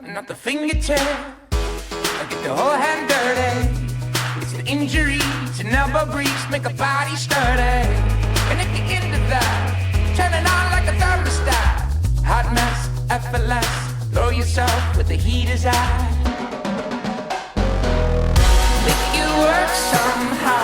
not the fingertip. I get the whole hand dirty. It's the injury to elbow grease, make a body sturdy. And at the end of that, turning on like a thermostat. Hot mess, effortless, throw yourself with the heat is at. Make it work somehow.